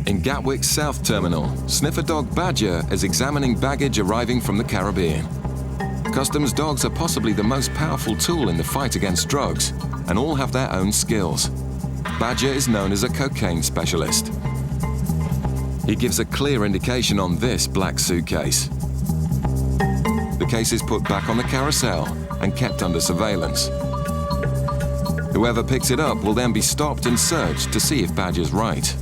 In Gatwick's South Terminal, sniffer dog Badger is examining baggage arriving from the Caribbean. Customs dogs are possibly the most powerful tool in the fight against drugs, and all have their own skills. Badger is known as a cocaine specialist. He gives a clear indication on this black suitcase. The case is put back on the carousel and kept under surveillance. Whoever picks it up will then be stopped and searched to see if Badger's right.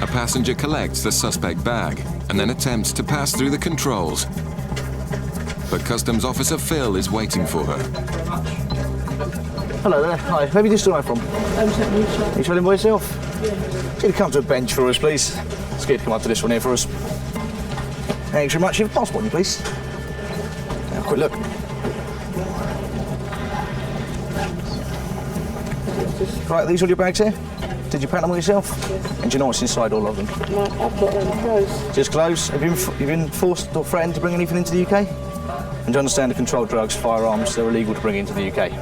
A passenger collects the suspect bag and then attempts to pass through the controls. But Customs Officer Phil is waiting for her. Hello there. Hi. Where have you just arrived from? Are you travelling by yourself? Yeah. Can you come to a bench for us, please? It's good to come up to this one here for us. Thanks very much. Your passport, please. Have a quick look. Right, these all your bags here? Did you pack them all yourself? Yeah. And do you know what's inside all of them? No, I've got clothes. Just clothes? Have you been forced or threatened to bring anything into the UK? And to understand the controlled drugs, firearms, they're illegal to bring into the UK.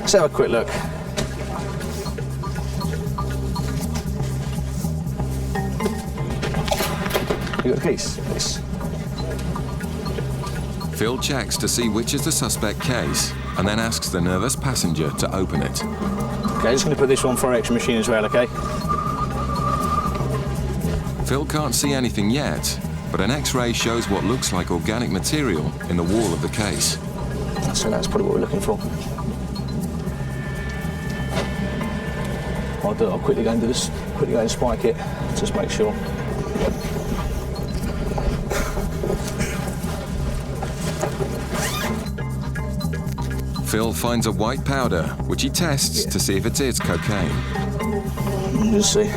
Let's have a quick look. You got the keys, please? Phil checks to see which is the suspect case and then asks the nervous passenger to open it. Okay, just going to put this one for our extra machine as well, okay? Phil can't see anything yet, but an X-ray shows what looks like organic material in the wall of the case. So that's probably what we're looking for. I'll quickly go and do this, quickly go and spike it, just make sure. Phil finds a white powder, which he tests to see if it is cocaine. Let's see.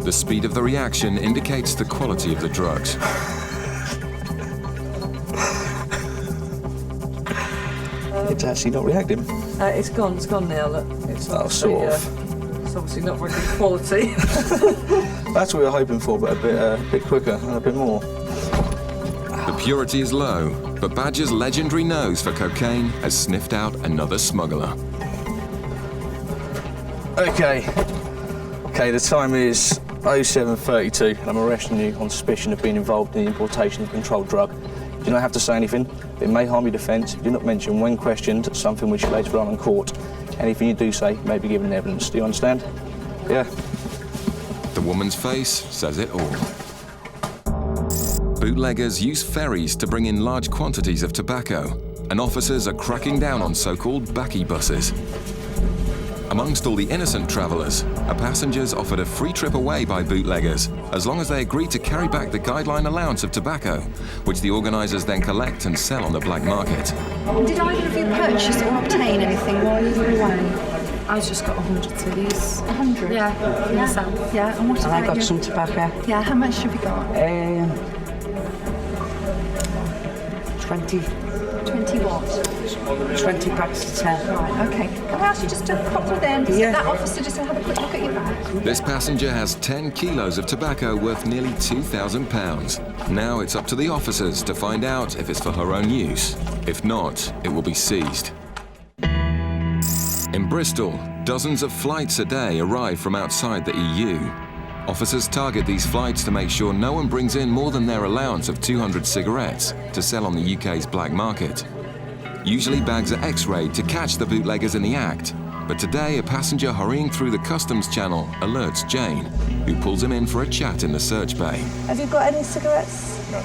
The speed of the reaction indicates the quality of the drugs. It's actually not reacting. It's gone now, look. It's sort of. It's obviously not very good quality. That's what we were hoping for, but a bit quicker and a bit more. The purity is low, but Badger's legendary nose for cocaine has sniffed out another smuggler. Okay, the time is 07:32, and I'm arresting you on suspicion of being involved in the importation of a controlled drug. You do not have to say anything. It may harm your defence if you do not mention, when questioned, something which you later on in court. Anything you do say may be given evidence. Do you understand? Yeah. The woman's face says it all. Bootleggers use ferries to bring in large quantities of tobacco, and officers are cracking down on so-called backy buses. Amongst all the innocent travellers, a passenger's offered a free trip away by bootleggers, as long as they agree to carry back the guideline allowance of tobacco, which the organisers then collect and sell on the black market. Did either of you purchase or obtain anything while you were away? I've just got 100 cedis. 100? Yeah, in the south. Yeah, and what And about I got you? some tobacco. Yeah, how much have you got? 20 what? 20 packs of 10. Right, okay. Can I ask you just to pop through there and just get that officer just to have a quick look at your bag? This passenger has 10 kilos of tobacco worth nearly £2,000. Now it's up to the officers to find out if it's for her own use. If not, it will be seized. In Bristol, dozens of flights a day arrive from outside the EU. Officers target these flights to make sure no one brings in more than their allowance of 200 cigarettes to sell on the UK's black market. Usually bags are X-rayed to catch the bootleggers in the act, but today a passenger hurrying through the customs channel alerts Jane, who pulls him in for a chat in the search bay. Have you got any cigarettes? No.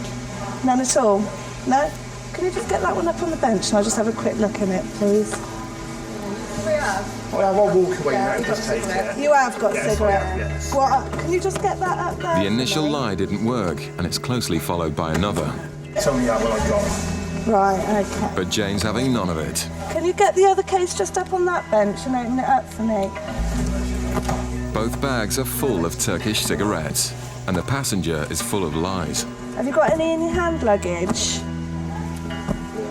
None at all? No? Can you just get that one up on the bench and I'll just have a quick look in it, please? Well, I won't walk away now and just take it. You have got cigarettes? Yes. What? Can you just get that up there? The initial lie didn't work, and it's closely followed by another. Tell me how well I got. Right, okay. But Jane's having none of it. Can you get the other case just up on that bench and open it up for me? Both bags are full of Turkish cigarettes, and the passenger is full of lies. Have you got any in your hand luggage?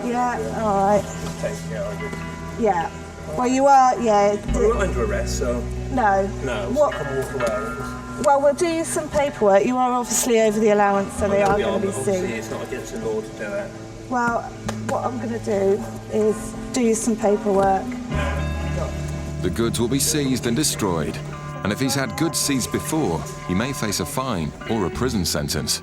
Yeah, all right. Yeah. Well, you are, yeah. We're not under arrest, so... No. No, What? I can walk away. Well, we'll do you some paperwork. You are obviously over the allowance, so they are going to be seized. It's not against the law to do that. Well, what I'm going to do is do you some paperwork. The goods will be seized and destroyed. And if he's had goods seized before, he may face a fine or a prison sentence.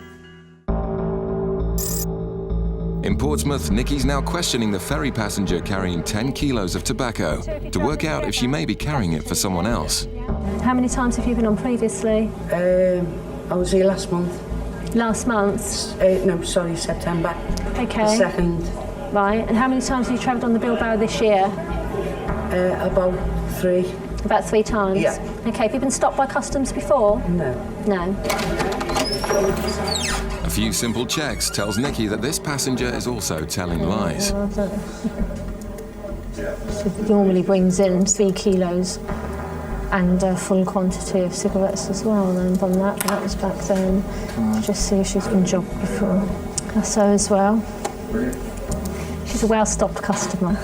In Portsmouth, Nikki's now questioning the ferry passenger carrying 10 kilos of tobacco to work out if she may be carrying it for someone else. How many times have you been on previously? I was here last month. Last month? No, sorry, September. Okay. The 2nd. Right, and how many times have you travelled on the Bilbao this year? About 3. About 3 times? Yeah. Okay, have you been stopped by customs before? No. No. A few simple checks tells Nikki that this passenger is also telling lies. She normally brings in 3 kilos and a full quantity of cigarettes as well, and done that, but that was back then. Just see if she's been jobbed before. So as well. She's a well-stocked customer.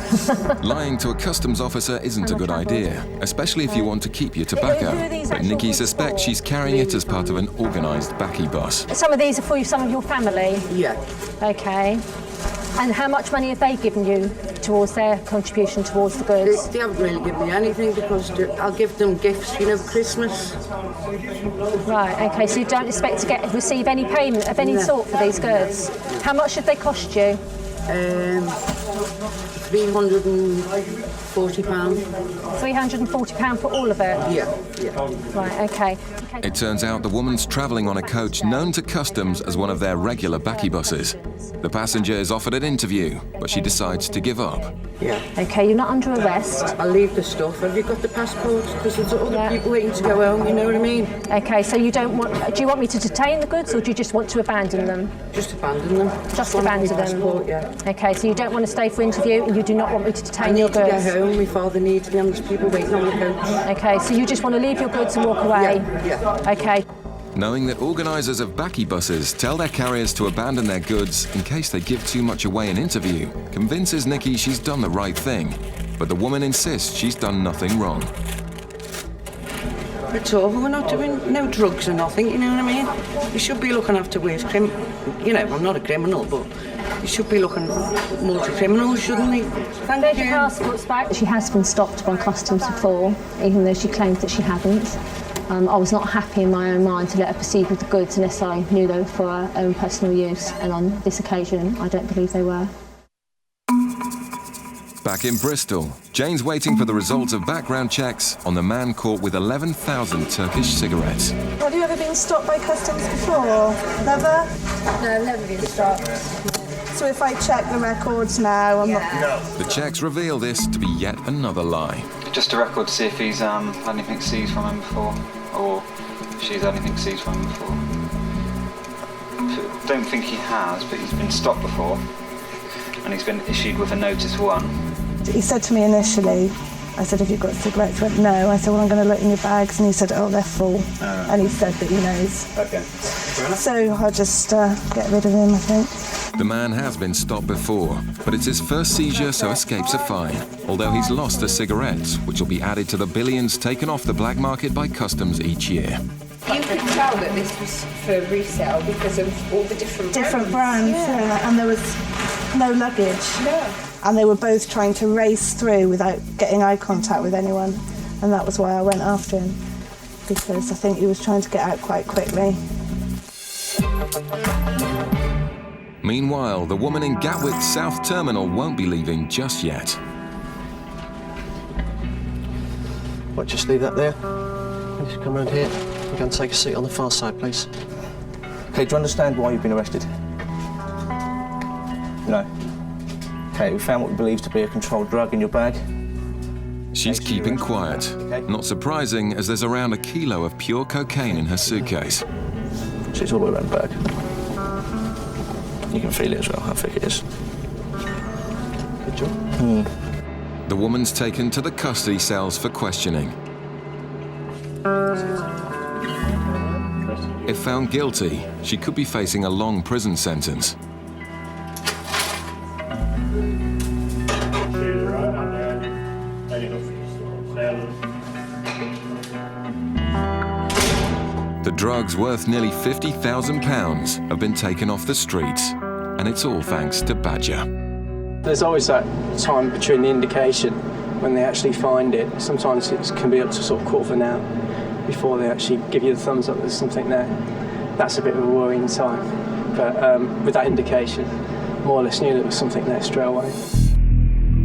Lying to a customs officer isn't a good idea, especially if you want to keep your tobacco. Who are these But actual Nikki goods suspects for? she's carrying it as part of an organised backy bus. Some of these are for some of your family? Yeah. Okay. And how much money have they given you towards their contribution towards the goods? They haven't really given me anything because I'll give them gifts, you know, for Christmas. Right, okay, so you don't expect to receive any payment of any No. sort for these goods? How much should they cost you? £340. £340 for all of it? Yeah, yeah. Right, okay. It turns out the woman's travelling on a coach known to customs as one of their regular backy buses. The passenger is offered an interview, but she decides to give up. Yeah. Okay, you're not under arrest. I'll leave the stuff. Have you got the passports? Because there's other Yeah. people waiting to go home, you know what I mean? Okay, so you don't want... Do you want me to detain the goods or do you just want to abandon them? Just abandon them. Just want my abandon them? passport, yeah. Okay, so you don't want to stay for interview and you do not want me to I detain your need to goods? get home. My father needs me and there's people waiting on the coach. Okay, so you just want to leave your goods and walk away? Yeah. Okay. Knowing that organisers of backy buses tell their carriers to abandon their goods in case they give too much away in interview, convinces Nikki she's done the right thing. But the woman insists she's done nothing wrong. It's over. We're not doing no drugs or nothing, you know what I mean? You should be looking after ways you know, I'm not a criminal, but you should be looking more to criminals, shouldn't they? Thank There's you. your passports back. She has been stopped by customs before, even though she claimed that she hadn't. I was not happy in my own mind to let her proceed with the goods unless I knew they were for her own personal use, and on this occasion, I don't believe they were. Back in Bristol, Jane's waiting for the results of background checks on the man caught with 11,000 Turkish cigarettes. Have you ever been stopped by customs before? Never? No, I've never been stopped. So if I check the records now, I'm not... The checks reveal this to be yet another lie. Just a record to see if he's had anything seized from him before, or if she's had anything seized from him before. Don't think he has, but he's been stopped before, and he's been issued with a notice 1. He said to me initially, I said, have you got cigarettes? He went, no. I said, well, I'm going to look in your bags. And he said, oh, they're full. And he said that he knows. Okay. So I'll just get rid of him, I think. The man has been stopped before, but it's his first seizure, so escapes a fine. Although he's lost the cigarettes, which will be added to the billions taken off the black market by customs each year. You could tell that this was for resale because of all the different brands, yeah. And there was no luggage. No. And they were both trying to race through without getting eye contact with anyone. And that was why I went after him, because I think he was trying to get out quite quickly. Meanwhile, the woman in Gatwick's South Terminal won't be leaving just yet. What, just leave that there? Just come around here. Go and take a seat on the far side, please. Okay, do you understand why you've been arrested? No. Okay, we found what we believe to be a controlled drug in your bag. She's keeping quiet. Not surprising, as there's around a kilo of pure cocaine in her suitcase. So it's all the way around the bag. You can feel it as well, how thick it is. Good job. The woman's taken to the custody cells for questioning. If found guilty, she could be facing a long prison sentence. The drugs worth nearly £50,000 have been taken off the streets, and it's all thanks to Badger. There's always that time between the indication when they actually find it. Sometimes it can be up to sort of quarter of an hour before they actually give you the thumbs up there's something there. That's a bit of a worrying time. But with that indication, more or less knew there was something there straight away.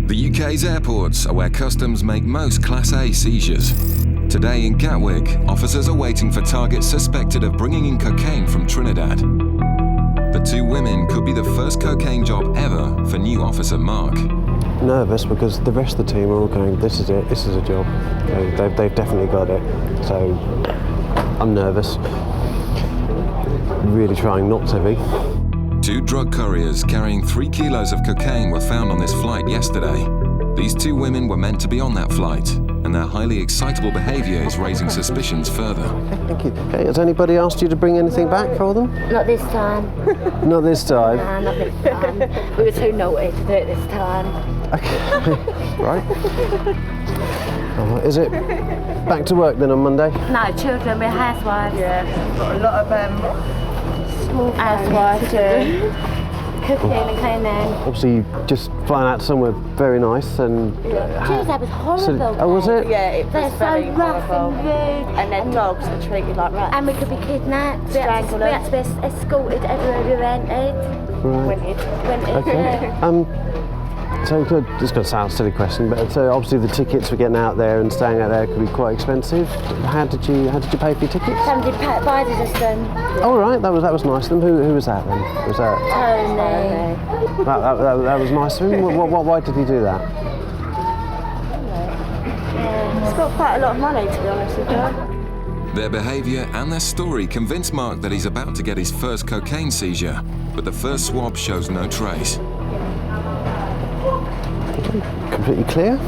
The UK's airports are where customs make most Class A seizures. Today in Gatwick, officers are waiting for targets suspected of bringing in cocaine from Trinidad. The two women could be the first cocaine job ever for new officer Mark. Nervous because the rest of the team are all going, this is it, this is a job. They've definitely got it. So I'm nervous. Really trying not to be. Two drug couriers carrying 3 kilos of cocaine were found on this flight yesterday. These two women were meant to be on that flight, and their highly excitable behaviour is raising suspicions further. Thank you. Okay, has anybody asked you to bring anything back for them? Not this time. Not this time? Nah, not this time. We were too naughty to do it this time. Okay, right. Is it back to work then on Monday? No, children, we're housewives. Yeah, got a lot of small housewives too. Cooking and cleaning. Obviously, just flying out somewhere very nice and... Tuesday was horrible. Oh, was it? Yeah, it was They're very so rough horrible. and rude. And their dogs are treated like rats. And we could be kidnapped. We had to be escorted everywhere we went. Right. Okay. So it's going to sound a silly question, but so obviously the tickets for getting out there and staying out there could be quite expensive. How did you pay for your tickets? Somebody provided us them. Oh right, that was nice of them. Who was that then? Was that Tony? that was nice of him. Why did he do that? He's got quite a lot of money, to be honest with you. Their behaviour and their story convince Mark that he's about to get his first cocaine seizure, but the first swab shows no trace. Completely clear.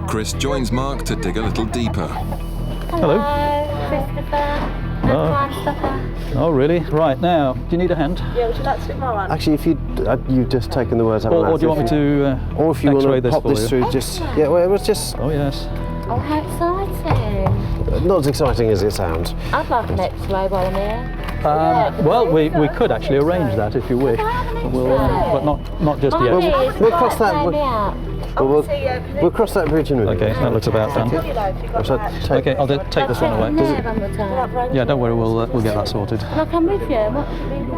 Chris joins Mark to dig a little deeper. Hello. Christopher. Crime Stopper. Oh, really? Right, now, do you need a hand? Yeah, would you like to sit my one? Actually, if you've just taken the words out of my Or mouth. do you want me to or if you want to pop for this you? through, just... Yeah, well, it was just... Oh, yes. Oh, how exciting. Not as exciting as it sounds. I'd like an X-ray while I'm here. Well, we could actually arrange that if you wish, but not just yet. We'll cross that. We'll cross that bridge in a minute. Okay, that looks about done. Okay, I'll take this one away. Yeah, don't worry, we'll get that sorted. Can I come with you? What should we do?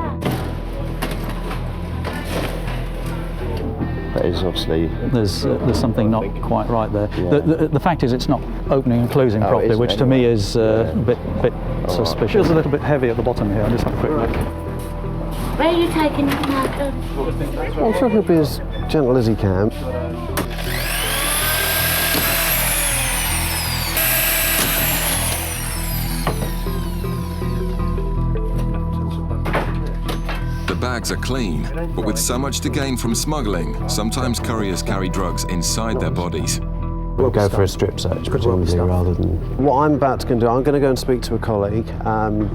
That is obviously... There's something not quite right there. Yeah. The fact is it's not opening and closing properly, which to me is a bit suspicious. Feels a little bit heavy at the bottom here. I'll just have a quick look. Where are you taking him, Malcolm? I'm sure he'll be as gentle as he can. The bags are clean, but with so much to gain from smuggling, sometimes couriers carry drugs inside their bodies. We'll go for a strip search, presumably, rather than... What I'm about to do, I'm going to go and speak to a colleague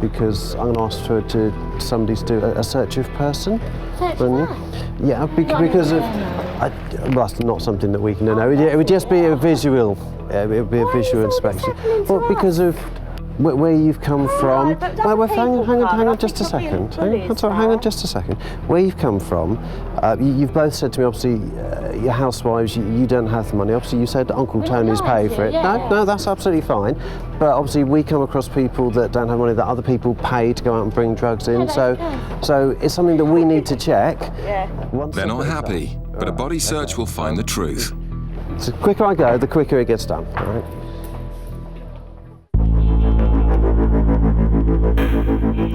because I'm going to ask for somebody to do a search of person. Search of Yeah, because of... well, that's not something that we can do. It would just be a visual. It would be a visual inspection. Well, because of where you've come from. Well, hang on just a second. Hang on just a second. Where you've come from, you've both said to me, obviously, you're housewives, you don't have the money. Obviously, you said Uncle Tony's paid for it. No, that's absolutely fine. But obviously, we come across people that don't have money that other people pay to go out and bring drugs in. So it's something that we need to check. They're not happy, but a body search will find the truth. So the quicker I go, the quicker it gets done. All right?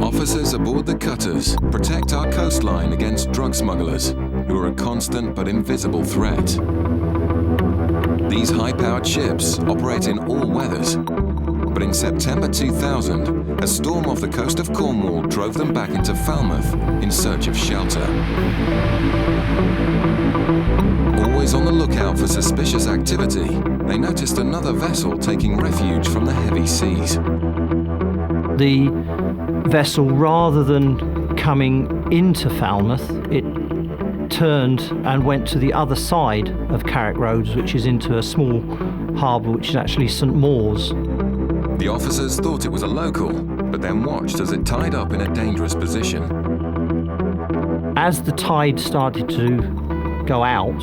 Officers aboard the cutters protect our coastline against drug smugglers, who are a constant but invisible threat. These high-powered ships operate in all weathers, but in September 2000, a storm off the coast of Cornwall drove them back into Falmouth in search of shelter. Always on the lookout for suspicious activity, they noticed another vessel taking refuge from the heavy seas. The vessel, rather than coming into Falmouth, it turned and went to the other side of Carrick Roads, which is into a small harbour, which is actually St Mawes. The officers thought it was a local, but then watched as it tied up in a dangerous position. As the tide started to go out,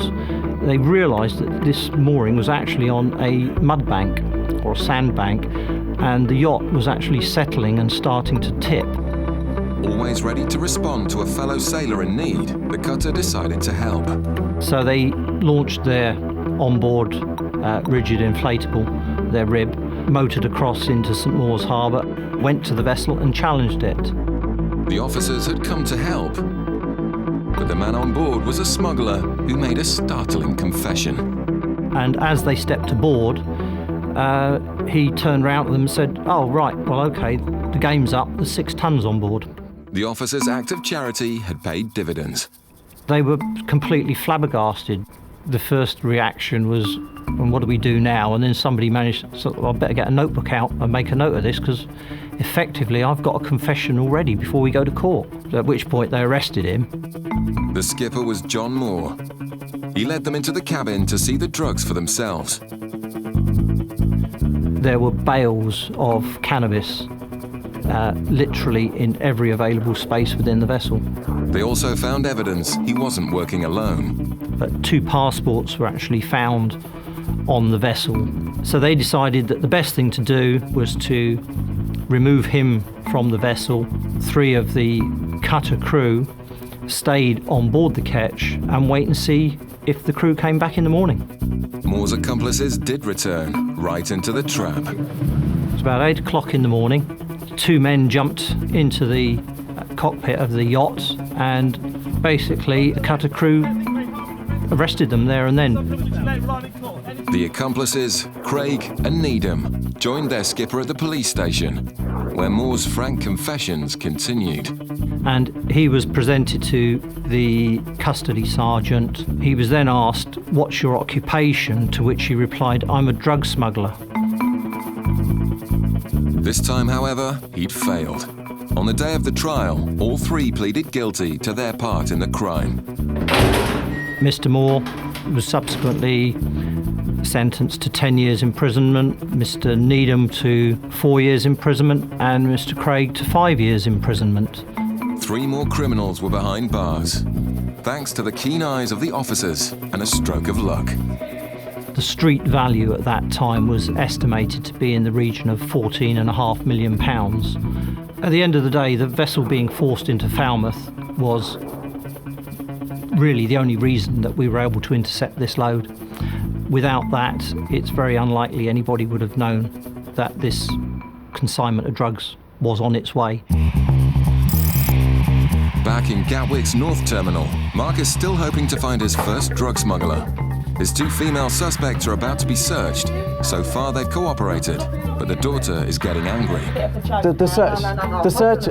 they realised that this mooring was actually on a mud bank or a sand bank, and the yacht was actually settling and starting to tip. Always ready to respond to a fellow sailor in need, the cutter decided to help. So they launched their onboard rigid inflatable, their rib, motored across into St Maur's Harbour, went to the vessel and challenged it. The officers had come to help, but the man on board was a smuggler who made a startling confession. And as they stepped aboard, he turned round to them and said, "Oh, right, well, OK, the game's up, there's 6 tons on board." The officers' act of charity had paid dividends. They were completely flabbergasted. The first reaction was, "And what do we do now?" And then somebody managed, so I better get a notebook out and make a note of this, because effectively I've got a confession already before we go to court. At which point they arrested him. The skipper was John Moore. He led them into the cabin to see the drugs for themselves. There were bales of cannabis literally in every available space within the vessel. They also found evidence he wasn't working alone. But 2 passports were actually found on the vessel. So they decided that the best thing to do was to remove him from the vessel. 3 of the cutter crew stayed on board the ketch and wait and see if the crew came back in the morning. Moore's accomplices did return, right into the trap. It was about 8 o'clock in the morning. 2 men jumped into the cockpit of the yacht, and basically the cutter crew arrested them there and then. The accomplices, Craig and Needham, joined their skipper at the police station, where Moore's frank confessions continued. And he was presented to the custody sergeant. He was then asked, "What's your occupation?" To which he replied, "I'm a drug smuggler." This time, however, he'd failed. On the day of the trial, all 3 pleaded guilty to their part in the crime. Mr. Moore was subsequently sentenced to 10 years imprisonment, Mr. Needham to 4 years imprisonment, and Mr. Craig to 5 years imprisonment. 3 more criminals were behind bars, thanks to the keen eyes of the officers and a stroke of luck. The street value at that time was estimated to be in the region of £14.5 million. At the end of the day, the vessel being forced into Falmouth was really the only reason that we were able to intercept this load. Without that, it's very unlikely anybody would have known that this consignment of drugs was on its way. Back in Gatwick's North Terminal, Mark is still hoping to find his first drug smuggler. His 2 female suspects are about to be searched. So far, they've cooperated, but the daughter is getting angry. The search,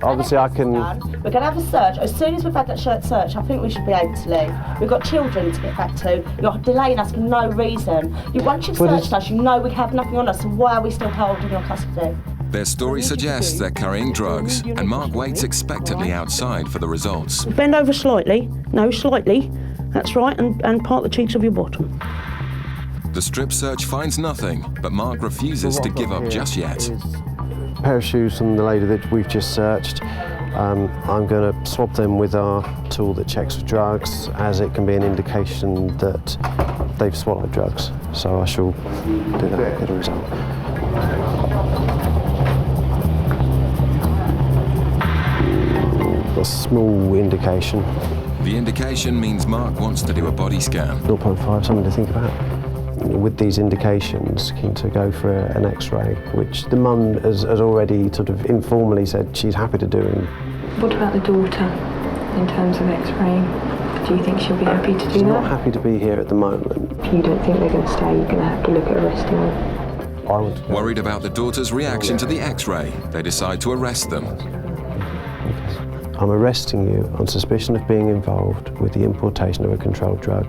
obviously I can... We're going to have a search. As soon as we've had that search, I think we should be able to leave. We've got children to get back to. You're delaying us for no reason. Once you've searched us, you know we have nothing on us, so why are we still holding your custody? Their story suggests they're carrying drugs, and Mark waits expectantly outside for the results. Bend over slightly. No, slightly. That's right, and part the cheeks of your bottom. The strip search finds nothing, but Mark refuses to give up just yet. A pair of shoes from the lady that we've just searched. I'm going to swab them with our tool that checks for drugs, as it can be an indication that they've swallowed drugs. So I shall do that and get a result. A small indication. The indication means Mark wants to do a body scan. 0.5, something to think about. With these indications, keen to go for an X-ray, which the mum has already sort of informally said she's happy to do. What about the daughter in terms of X-raying? Do you think she'll be happy to do that? She's not happy to be here at the moment. If you don't think they're going to stay, you're going to have to look at arresting them. Worried about the daughter's reaction to the X-ray, they decide to arrest them. I'm arresting you on suspicion of being involved with the importation of a controlled drug.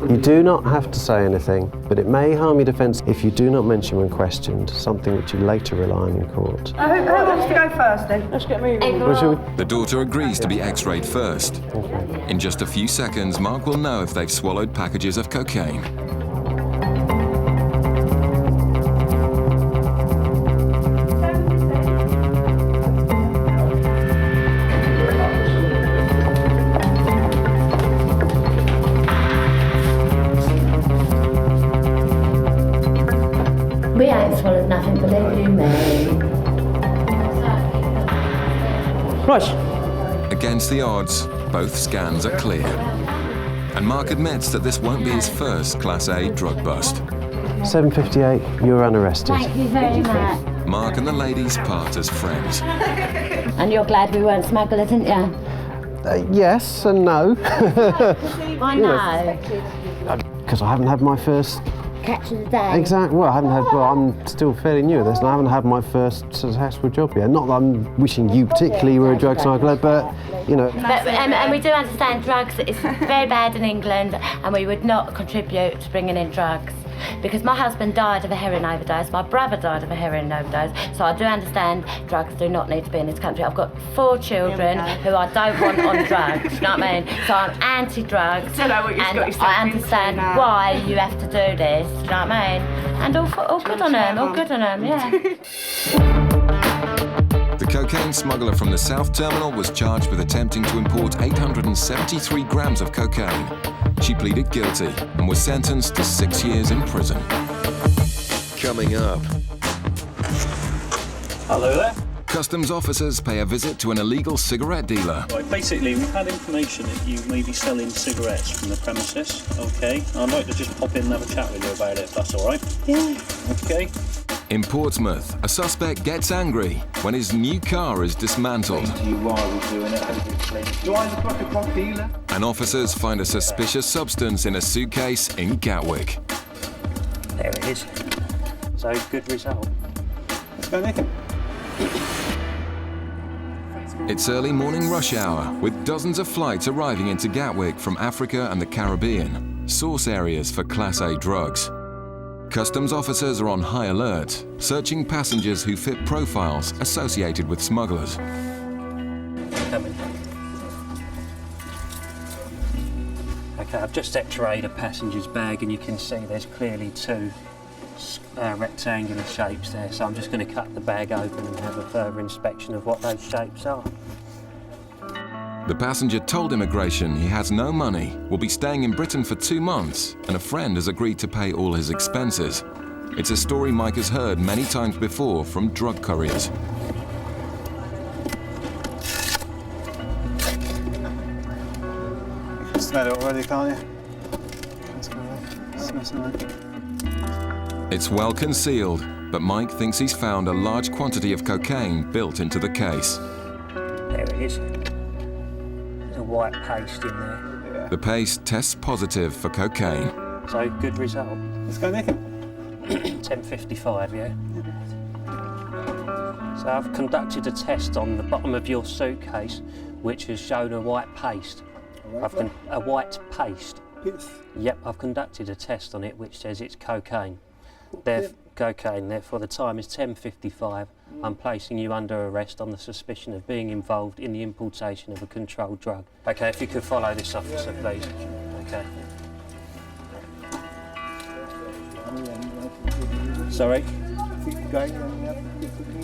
You do not have to say anything, but it may harm your defence if you do not mention when questioned, something which you later rely on in court. Who wants to go first then? Let's get moving. The daughter agrees to be X-rayed first. In just a few seconds, Mark will know if they've swallowed packages of cocaine. Right. Against the odds, both scans are clear. And Mark admits that this won't be his first Class A drug bust. 7:58, you're unarrested. Thank you very much. Mark and the ladies part as friends. And you're glad we weren't smugglers, aren't you? Yes and no. Why no? Because I haven't had my first... Catch of the day. Exactly. Well, I haven't had. Well, I'm still fairly new at this, and I haven't had my first successful job yet. Not that I'm wishing you particularly were a drug smuggler, but you know. But, and we do understand drugs is very bad in England, and we would not contribute to bringing in drugs. Because my husband died of a heroin overdose, my brother died of a heroin overdose, so I do understand drugs do not need to be in this country. I've got 4 children who I don't want on drugs, you know what I mean? So I'm anti-drugs, and I understand why you have to do this, you know what I mean? And all good on them, yeah. The cocaine smuggler from the South Terminal was charged with attempting to import 873 grams of cocaine. She pleaded guilty and was sentenced to 6 years in prison. Coming up. Hello there. Customs officers pay a visit to an illegal cigarette dealer. Right, basically, we've had information that you may be selling cigarettes from the premises. Okay, I'd like to just pop in and have a chat with you about it, if that's all right. Yeah. Okay. In Portsmouth, a suspect gets angry when his new car is dismantled. And officers find a suspicious substance in a suitcase in Gatwick. There it is. So, good result. Let's go, Nick. It's early morning rush hour, with dozens of flights arriving into Gatwick from Africa and the Caribbean, source areas for Class A drugs. Customs officers are on high alert, searching passengers who fit profiles associated with smugglers. Okay, I've just x-rayed a passenger's bag and you can see there's clearly 2 rectangular shapes there, so I'm just going to cut the bag open and have a further inspection of what those shapes are. The passenger told immigration he has no money, will be staying in Britain for 2 months, and a friend has agreed to pay all his expenses. It's a story Mike has heard many times before from drug couriers. You can smell it already, can't you? That's good. Smells nice. It's well concealed, but Mike thinks he's found a large quantity of cocaine built into the case. There it is. There's a white paste in there. The paste tests positive for cocaine. So, good result. Let's go, Nick. 10:55, yeah? So I've conducted a test on the bottom of your suitcase, which has shown a white paste. A white paste. Yes. Yep, I've conducted a test on it which says it's cocaine. Therefore the time is 10:55. I'm placing you under arrest on the suspicion of being involved in the importation of a controlled drug. Okay, if you could follow this officer, please. Okay. Sorry?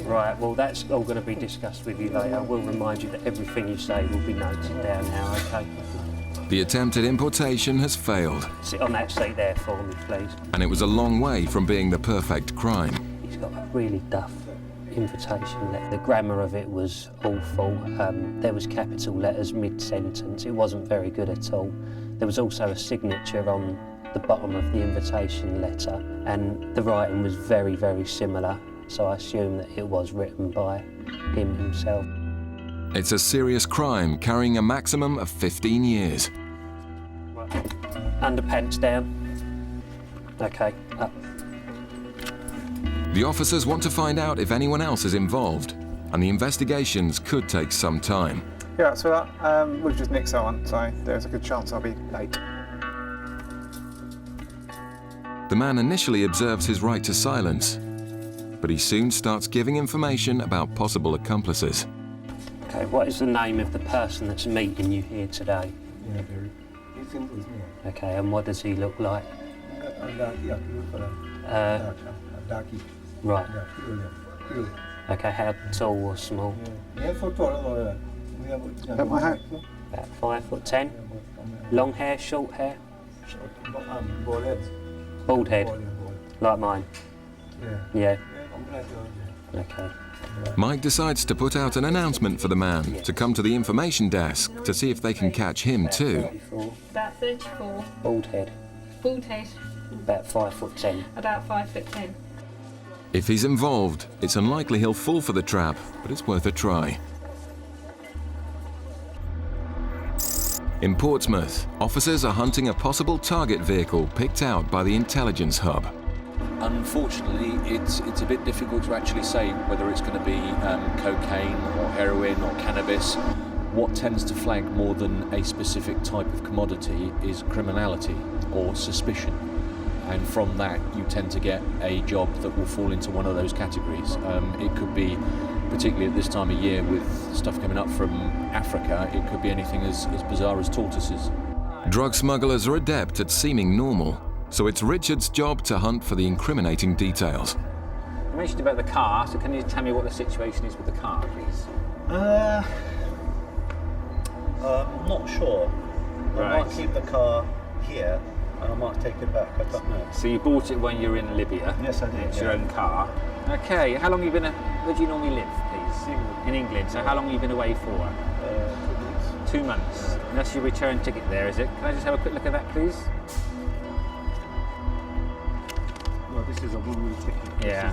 Right, well that's all going to be discussed with you later. I will remind you that everything you say will be noted down now, okay? The attempted importation has failed. Sit on that seat there for me, please. And it was a long way from being the perfect crime. He's got a really duff invitation letter. The grammar of it was awful. There was capital letters mid-sentence. It wasn't very good at all. There was also a signature on the bottom of the invitation letter, and the writing was very, very similar, so I assume that it was written by him himself. It's a serious crime carrying a maximum of 15 years. Right. Underpants down. Okay, up. The officers want to find out if anyone else is involved, and the investigations could take some time. Yeah, so we've just nicked someone, so there's a good chance I'll be late. The man initially observes his right to silence, but he soon starts giving information about possible accomplices. Okay, what is the name of the person that's meeting you here today? Okay, and what does he look like? Right. Okay, how tall or small? At my height? About 5'10". Long hair, short hair? Bald head, like mine? Yeah. Okay. Mike decides to put out an announcement for the man to come to the information desk to see if they can catch him too. About 34. Bald head. Bald head. About 5'10". About 5'10". If he's involved, it's unlikely he'll fall for the trap, but it's worth a try. In Portsmouth, officers are hunting a possible target vehicle picked out by the intelligence hub. Unfortunately, it's a bit difficult to actually say whether it's going to be cocaine or heroin or cannabis. What tends to flag more than a specific type of commodity is criminality or suspicion. And from that, you tend to get a job that will fall into one of those categories. It could be, particularly at this time of year with stuff coming up from Africa, it could be anything as bizarre as tortoises. Drug smugglers are adept at seeming normal, so it's Richard's job to hunt for the incriminating details. You mentioned about the car, so can you tell me what the situation is with the car, please? I'm not sure. I might keep the car here and I might take it back, I don't know. So you bought it when you were in Libya? Yes, I did. It's your own car. Okay, how long have you been, where do you normally live, please? In England. So how long have you been away for? 2 months. 2 months. And that's your return ticket there, is it? Can I just have a quick look at that, please? Well, this is a one-way ticket. Yeah.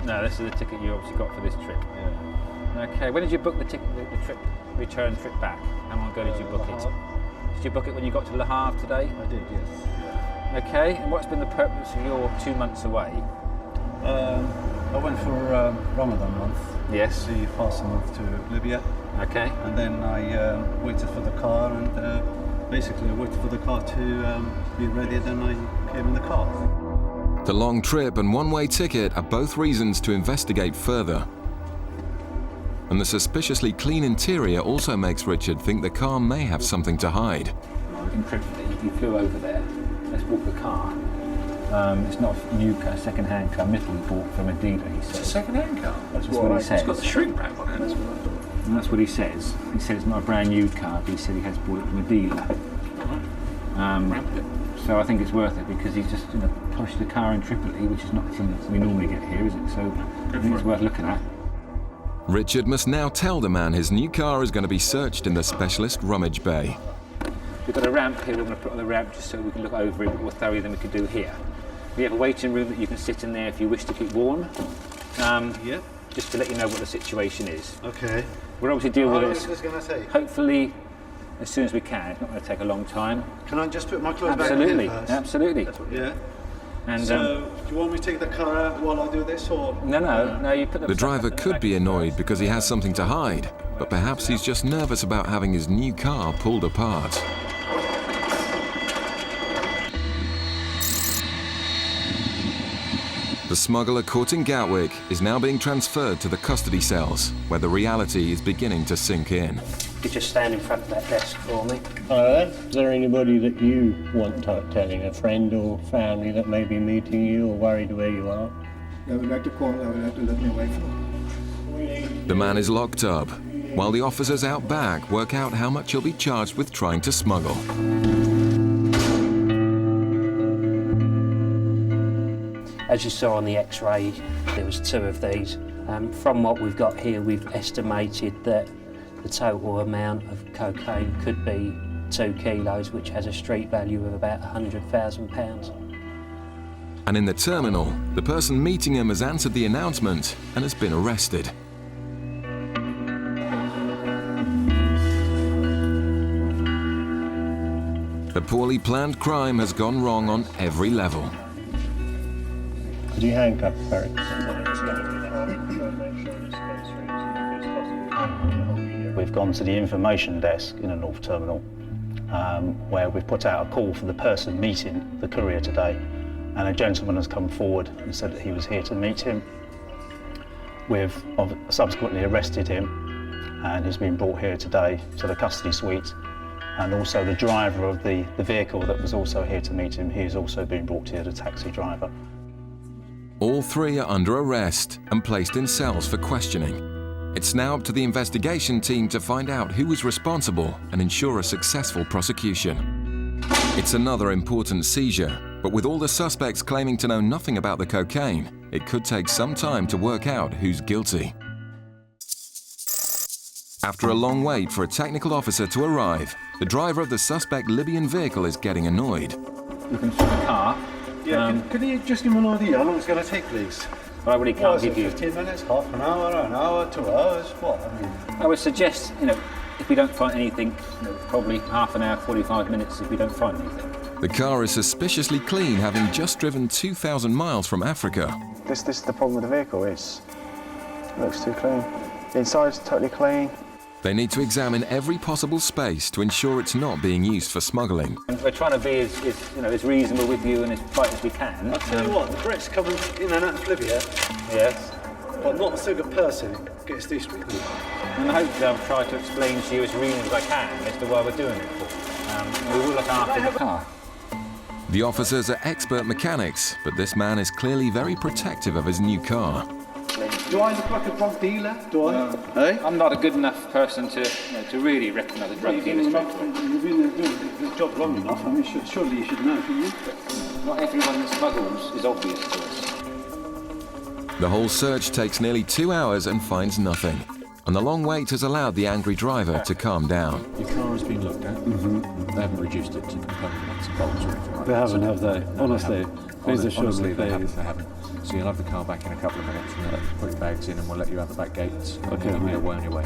No, this is the ticket you obviously got for this trip. Yeah. Okay, when did you book the ticket, the trip, return trip back? How long ago did you book it? Did you book it when you got to Le Havre today? I did, yes. Okay, and what's been the purpose of your 2 months away? I went for Ramadan month. Yes. The fasting month to Libya. Okay. And then I waited for the car and basically I waited for the car to be ready, then I came in the car. The long trip and one-way ticket are both reasons to investigate further. And the suspiciously clean interior also makes Richard think the car may have something to hide. In Tripoli, you flew over there. Let's walk the car. It's not a new car, second-hand car, admittedly bought from a dealer, he says. It's a second-hand car? That's what he says. It's got the shrink wrap on it. That's what I thought. And that's what he says. He said it's not a brand new car, but he said he has bought it from a dealer. So I think it's worth it because he's just polished the car in Tripoli, which is not something that we normally get here, is it? So I think it's worth looking at. Richard must now tell the man his new car is going to be searched in the specialist rummage bay. We've got a ramp here, we're going to put on the ramp just so we can look over it a bit more thoroughly than we could do here. We have a waiting room that you can sit in there if you wish to keep warm. Just to let you know what the situation is. Okay. We'll obviously deal with How long is this going to take? Hopefully as soon as we can. It's not going to take a long time. Can I just put my clothes Absolutely. back in first? Absolutely. Yeah. And, so, do you want me to take the car out while I do this, or...? No, you put The driver could be annoyed because he has something to hide, but perhaps he's just nervous about having his new car pulled apart. The smuggler caught in Gatwick is now being transferred to the custody cells, where the reality is beginning to sink in. You just stand in front of that desk for me. Alright, is there anybody that you want telling, a friend or family that may be meeting you or worried where you are? I would like to call, I would like to let my wife know. The man is locked up, while the officers out back work out how much he'll be charged with trying to smuggle. As you saw on the X-ray, there was 2 of these. From what we've got here, we've estimated that the total amount of cocaine could be 2 kilos, which has a street value of about £100,000. And in the terminal, the person meeting him has answered the announcement and has been arrested. The poorly planned crime has gone wrong on every level. Could you handcuff Ferry? We've gone to the information desk in the North Terminal, where we've put out a call for the person meeting the courier today, and a gentleman has come forward and said that he was here to meet him. We've subsequently arrested him, and he's been brought here today to the custody suite, and also the driver of the vehicle that was also here to meet him, he has also been brought here, the taxi driver. All 3 are under arrest and placed in cells for questioning. It's now up to the investigation team to find out who is responsible and ensure a successful prosecution. It's another important seizure, but with all the suspects claiming to know nothing about the cocaine, it could take some time to work out who's guilty. After a long wait for a technical officer to arrive, the driver of the suspect Libyan vehicle is getting annoyed. Looking through the car. Yeah, can you just give me an idea how long it's going to take, please? Well, I really can't give you 15 minutes, half an hour, 2 hours, what? I mean, I would suggest, if we don't find anything, probably half an hour, 45 minutes if we don't find anything. The car is suspiciously clean, having just driven 2,000 miles from Africa. This is the problem with the vehicle, it looks too clean. The inside's totally clean. They need to examine every possible space to ensure it's not being used for smuggling. And we're trying to be as reasonable with you and as polite as we can. I'll tell you what, the Brits coming in and out of Libya. Yes. But not a single person gets these people. And hopefully I'll try to explain to you as reasonable as I can as to why we're doing it for. We will look after the car. The officers are expert mechanics, but this man is clearly very protective of his new car. Do I look like a drug dealer? Do I? Hey? I'm not a good enough person to really recognise a drug dealer. You've been doing the job long enough. I mean, surely you should know, shouldn't you? Not everyone that smuggles is obvious to us. The whole search takes nearly 2 hours and finds nothing. And the long wait has allowed the angry driver to calm down. Your car has been looked at. They haven't reduced it to component nuts and bolts or anything like They that. haven't, have they? Honestly, please assure honestly, me, they please. haven't. So you'll have the car back in a couple of minutes and put your bags in and we'll let you out the back gates. Okay, You'll be mate. away on your way.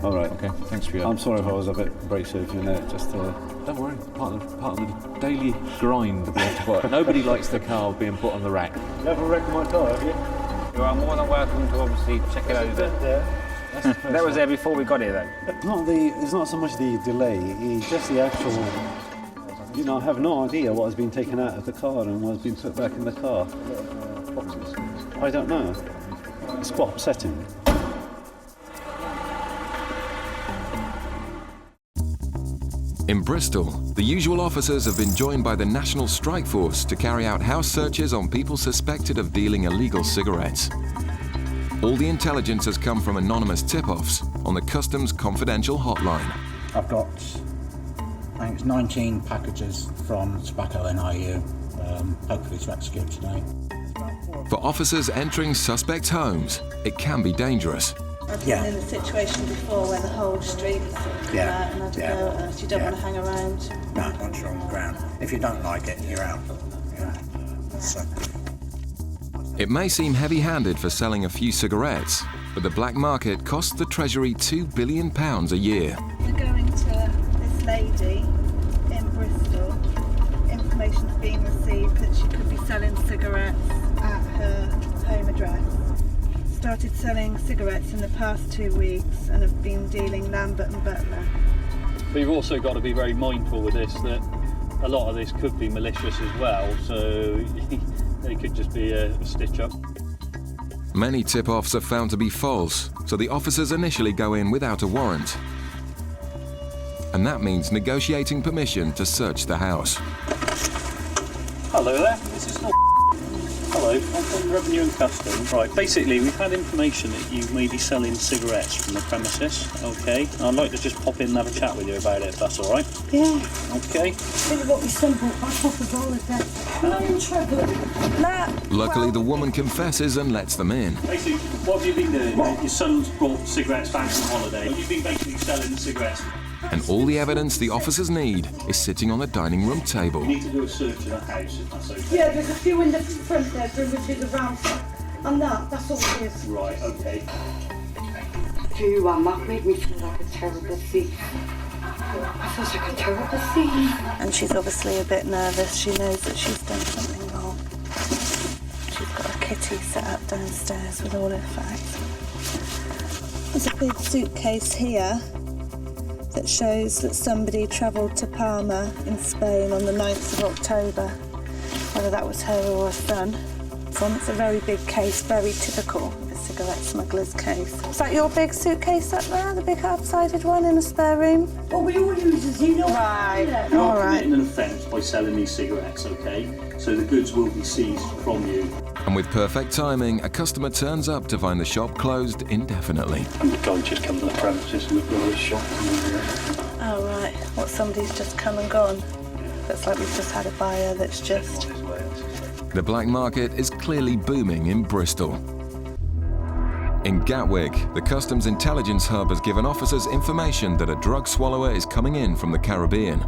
All right. Okay, thanks for your... I'm sorry if I was a bit abrasive, just Don't worry, part of the daily grind that we have to put. Nobody likes the car being put on the rack. You ever wrecked my car, have you? You are more than welcome to obviously check it over. That was there before we got here, though. It's not so much the delay, it's just the actual... I have no idea what has been taken out of the car and what has been put back in the car. I don't know. It's quite upsetting. In Bristol, the usual officers have been joined by the National Strike Force to carry out house searches on people suspected of dealing illegal cigarettes. All the intelligence has come from anonymous tip-offs on the Customs confidential hotline. I've got, I think it's 19 packages from Tobacco NIU, hopefully to execute today. For officers entering suspects' homes, it can be dangerous. I've been in a situation before where the whole street is sort of come out and I had to go at us. You don't want to hang around. No, once you're on the ground. If you don't like it, you're out. So. It may seem heavy-handed for selling a few cigarettes, but the black market costs the Treasury £2 billion a year. We're going to this lady in Bristol. Information's been received that she could be selling cigarettes at her home address. Started selling cigarettes in the past 2 weeks and have been dealing Lambert and Butler. But you've also got to be very mindful with this that a lot of this could be malicious as well, so it could just be a stitch-up. Many tip-offs are found to be false, so the officers initially go in without a warrant. And that means negotiating permission to search the house. Hello there, this is Hello, I'm from Revenue and Customs. Right, basically we've had information that you may be selling cigarettes from the premises, okay? I'd like to just pop in and have a chat with you about it, if that's all right. Yeah. Okay. This is what we simple. I pop us all of that. I'm in trouble. Luckily, the woman confesses and lets them in. Basically, what have you been doing? Your son's brought cigarettes back from holiday. You've been basically selling the cigarettes. And all the evidence the officers need is sitting on the dining room table. We need to do a search of that house, if that's okay. Yeah, there's a few in the front there, which is around. And that's all it is. Right, okay. You made me feel like a terrible thief. I felt like a terrible thief. And she's obviously a bit nervous. She knows that she's done something wrong. She's got a kitty set up downstairs with all her facts. There's a big suitcase here that shows that somebody travelled to Palma in Spain on the 9th of October. Whether that was her or her son. It's a very big case, very typical of a cigarette smuggler's case. Is that your big suitcase up there, the big half-sided one in the spare room? Well, we all use it, you know. Right, You're all not right. committing an offence by selling these cigarettes, okay? So the goods will be seized from you. And with perfect timing, a customer turns up to find the shop closed indefinitely. And the guy just come to the premises and looked at his shop. Oh, right. What, somebody's just come and gone? Looks like we've just had a buyer that's just... The black market is clearly booming in Bristol. In Gatwick, the Customs Intelligence Hub has given officers information that a drug swallower is coming in from the Caribbean.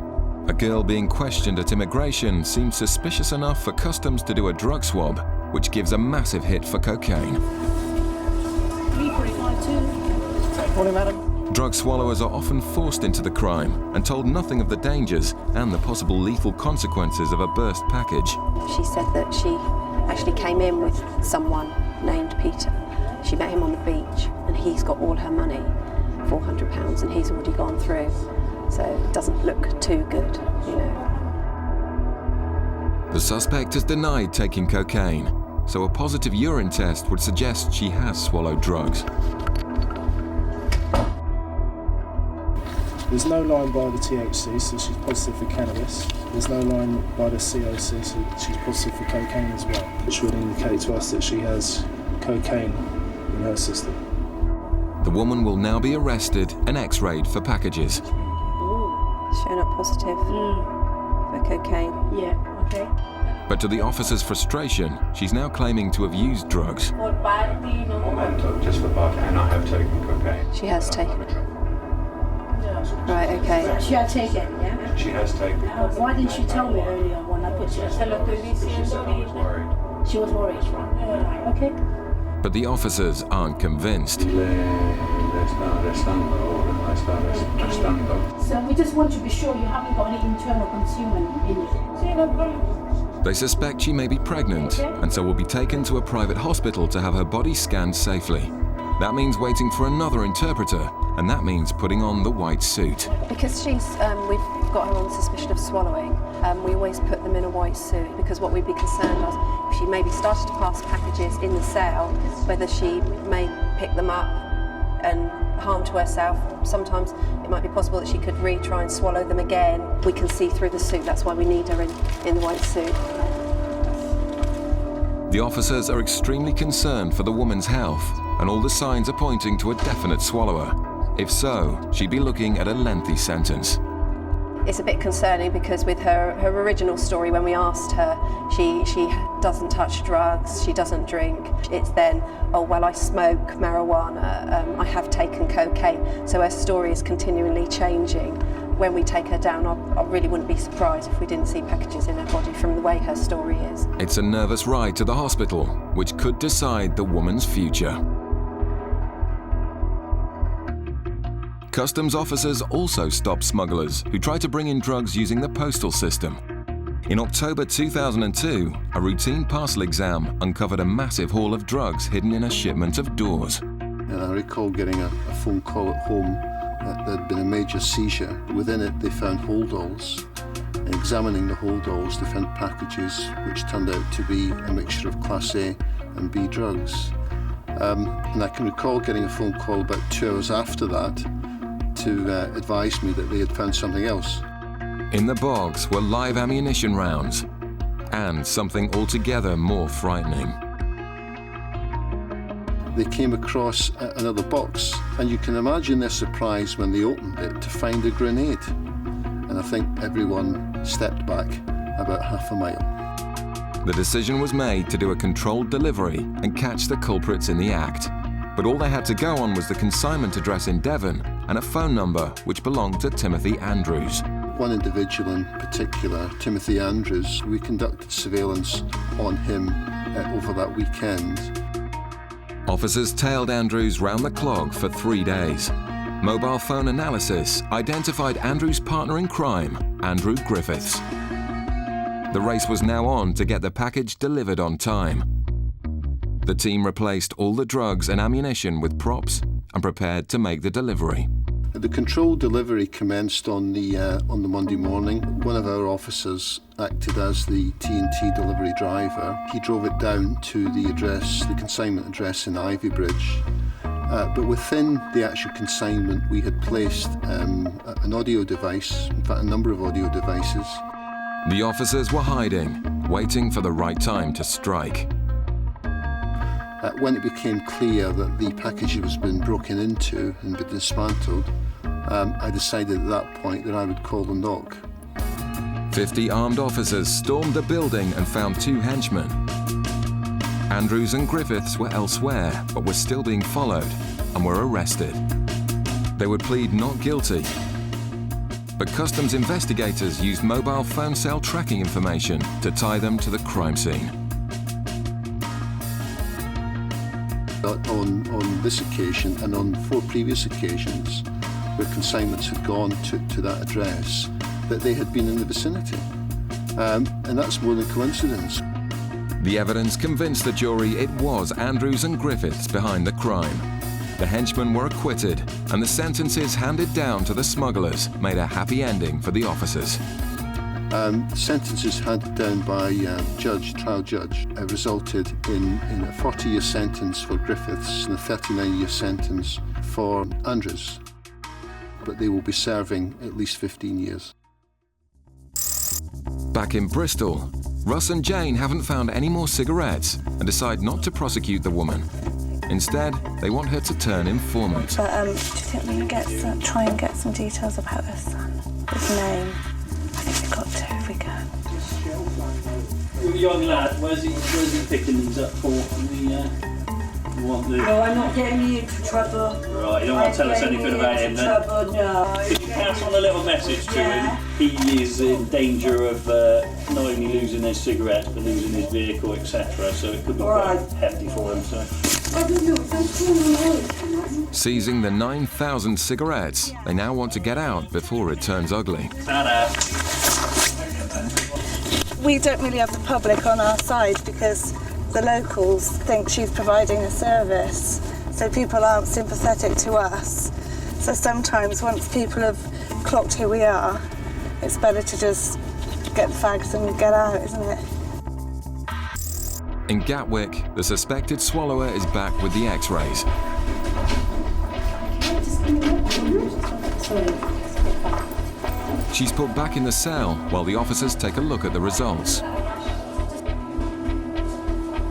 A girl being questioned at immigration seems suspicious enough for Customs to do a drug swab, which gives a massive hit for cocaine. 3452. Morning, madam. Drug swallowers are often forced into the crime and told nothing of the dangers and the possible lethal consequences of a burst package. She said that she actually came in with someone named Peter. She met him on the beach and he's got all her money, £400, and he's already gone through. So it doesn't look too good, you know. The suspect has denied taking cocaine, so a positive urine test would suggest she has swallowed drugs. There's no line by the THC, so she's positive for cannabis. There's no line by the COC, so she's positive for cocaine as well, which would indicate to us that she has cocaine in her system. The woman will now be arrested and x-rayed for packages. Showing up positive for cocaine. Yeah, okay. But to the officer's frustration, she's now claiming to have used drugs. Just for part, and I have taken cocaine. She has taken it. Right, okay. She had taken, yeah? She has taken it. Why didn't she tell me earlier when I put you? She said I was worried. She was worried. Right, okay. But the officers aren't convinced. So we just want to be sure you haven't got any internal consuming in you. They suspect she may be pregnant and so will be taken to a private hospital to have her body scanned safely. That means waiting for another interpreter, and that means putting on the white suit. Because we've got her on suspicion of swallowing, we always put them in a white suit, because what we'd be concerned of, if she maybe started to pass packages in the cell, whether she may pick them up and harm to herself. Sometimes it might be possible that she could retry and swallow them again. We can see through the suit, that's why we need her in the white suit. The officers are extremely concerned for the woman's health, and all the signs are pointing to a definite swallower. If so, she'd be looking at a lengthy sentence. It's a bit concerning because with her original story, when we asked her, she doesn't touch drugs, she doesn't drink. It's then, oh, well, I smoke marijuana, I have taken cocaine. So her story is continually changing. When we take her down, I really wouldn't be surprised if we didn't see packages in her body from the way her story is. It's a nervous ride to the hospital, which could decide the woman's future. Customs officers also stop smugglers who try to bring in drugs using the postal system. In October 2002, a routine parcel exam uncovered a massive haul of drugs hidden in a shipment of doors. And I recall getting a phone call at home that there'd been a major seizure. Within it, they found holdalls. And examining the holdalls, they found packages which turned out to be a mixture of Class A and B drugs. And I can recall getting a phone call about 2 hours after that to advise me that they had found something else. In the bogs were live ammunition rounds and something altogether more frightening. They came across another box, and you can imagine their surprise when they opened it to find a grenade. And I think everyone stepped back about half a mile. The decision was made to do a controlled delivery and catch the culprits in the act. But all they had to go on was the consignment address in Devon and a phone number which belonged to Timothy Andrews. One individual in particular, Timothy Andrews, we conducted surveillance on him over that weekend. Officers tailed Andrews round the clock for 3 days. Mobile phone analysis identified Andrews' partner in crime, Andrew Griffiths. The race was now on to get the package delivered on time. The team replaced all the drugs and ammunition with props and prepared to make the delivery. The controlled delivery commenced on the Monday morning. One of our officers acted as the T&T delivery driver. He drove it down to the address, the consignment address in Ivybridge. But within the actual consignment, we had placed an audio device, in fact, a number of audio devices. The officers were hiding, waiting for the right time to strike. When it became clear that the package was been broken into and been dismantled, I decided at that point that I would call the knock. 50 armed officers stormed the building and found 2 henchmen. Andrews and Griffiths were elsewhere, but were still being followed and were arrested. They would plead not guilty, but customs investigators used mobile phone cell tracking information to tie them to the crime scene. On this occasion and on 4 previous occasions where consignments had gone to that address, that they had been in the vicinity. And that's more than coincidence. The evidence convinced the jury it was Andrews and Griffiths behind the crime. The henchmen were acquitted, and the sentences handed down to the smugglers made a happy ending for the officers. Sentences handed down by trial judge, resulted in a 40-year sentence for Griffiths and a 39-year sentence for Andrews. But they will be serving at least 15 years. Back in Bristol, Russ and Jane haven't found any more cigarettes and decide not to prosecute the woman. Instead, they want her to turn informant. But do you think we can try and get some details about her son? His name? I think we've got to if we can. The young lad, where's he picking these up for? No, I'm not getting you into trouble. Right, you don't want to tell us anything about him then? Trouble, no. Could you pass on a little message to him? He is in danger of not only losing his cigarettes, but losing his vehicle, etc. So it could be quite hefty for him. So. Seizing the 9,000 cigarettes, they now want to get out before it turns ugly. We don't really have the public on our side because the locals think she's providing a service, so people aren't sympathetic to us. So sometimes once people have clocked who we are, it's better to just get the fags and get out, isn't it? In Gatwick, the suspected swallower is back with the X-rays. She's put back in the cell while the officers take a look at the results.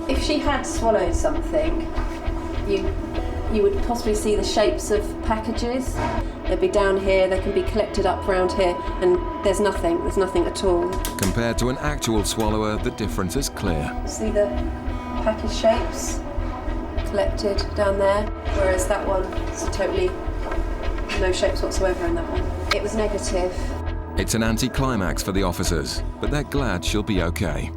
If she had swallowed something, you would possibly see the shapes of packages. They'd be down here, they can be collected up around here, and there's nothing at all. Compared to an actual swallower, the difference is clear. See the package shapes collected down there, whereas that one is totally no shapes whatsoever in that one. It was negative. It's an anticlimax for the officers, but they're glad she'll be okay.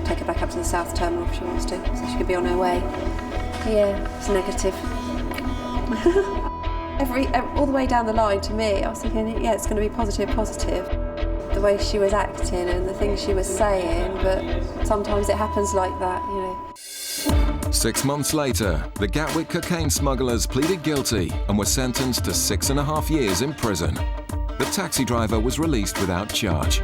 Take her back up to the south terminal if she wants to, so she could be on her way. Yeah, it's negative. All the way down the line to me, I was thinking, yeah, it's going to be positive. The way she was acting and the things she was saying, but sometimes it happens like that, you know. 6 months later, the Gatwick cocaine smugglers pleaded guilty and were sentenced to 6.5 years in prison. The taxi driver was released without charge.